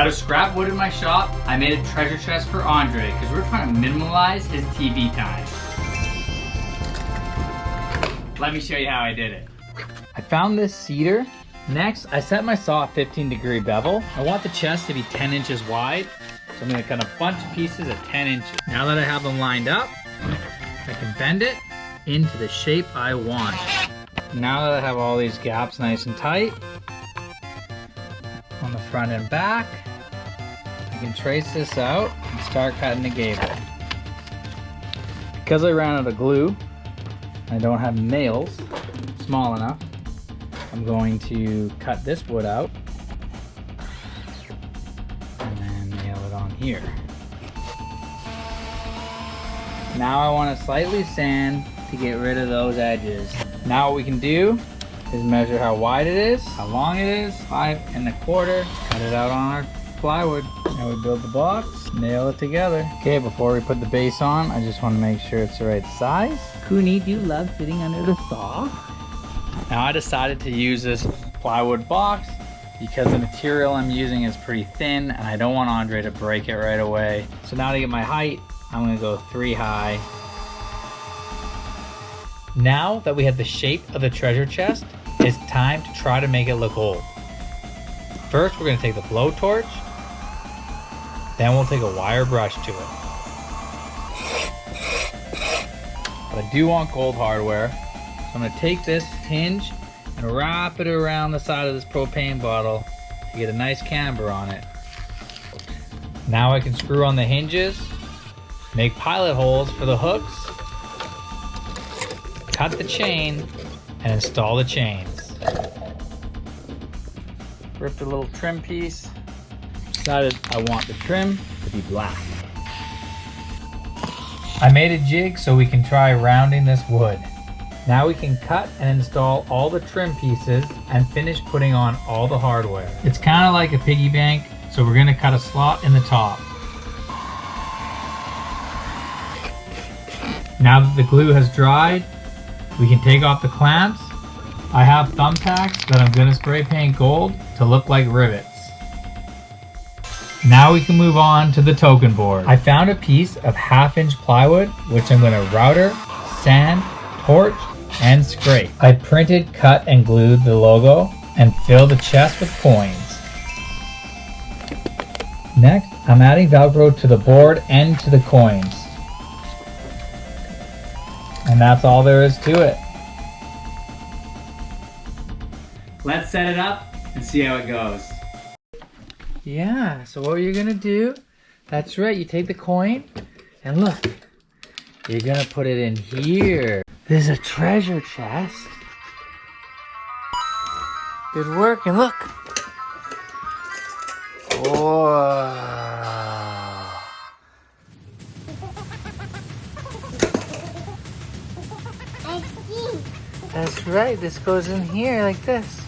Out of scrap wood in my shop, I made a treasure chest for Andre because we're trying to minimize his TV time. Let me show you how I did it. I found this cedar. Next, I set my saw at 15-degree bevel. I want the chest to be 10 inches wide, so I'm gonna cut a bunch of pieces at 10 inches. Now that I have them lined up, I can bend it into the shape I want. Now that I have all these gaps nice and tight, on the front and back, I can trace this out and start cutting the gable. Because I ran out of glue, I don't have nails small enough, I'm going to cut this wood out and then nail it on here. Now I want to slightly sand to get rid of those edges. Now what we can do is measure how wide it is, how long it is, 5 1/4, cut it out on our plywood. Now we build the box, nail it together. Okay, before we put the base on, I just want to make sure it's the right size. Cooney, do you love sitting under the saw? Now I decided to use this plywood box because the material I'm using is pretty thin and I don't want Andre to break it right away. So now to get my height, I'm gonna go 3 high. Now that we have the shape of the treasure chest, it's time to try to make it look old. First, we're gonna take the blowtorch, then we'll take a wire brush to it. But I do want gold hardware, so I'm gonna take this hinge and wrap it around the side of this propane bottle to get a nice camber on it. Now I can screw on the hinges, make pilot holes for the hooks, cut the chain, and install the chains. Ripped a little trim piece. Decided I want the trim to be black. I made a jig so we can try rounding this wood. Now we can cut and install all the trim pieces and finish putting on all the hardware. It's kind of like a piggy bank, so we're gonna cut a slot in the top. Now that the glue has dried, we can take off the clamps. I have thumbtacks that I'm gonna spray paint gold to look like rivets. Now we can move on to the token board. I found a piece of 1/2-inch plywood, which I'm gonna router, sand, torch, and scrape. I printed, cut, and glued the logo and filled the chest with coins. Next, I'm adding Velcro to the board and to the coins. And that's all there is to it. Let's set it up and see how it goes. Yeah, so what you're gonna do, that's right, you take the coin and look, you're gonna put it in here. There's a treasure chest. Good work, and look. Whoa. That's right, this goes in here like this.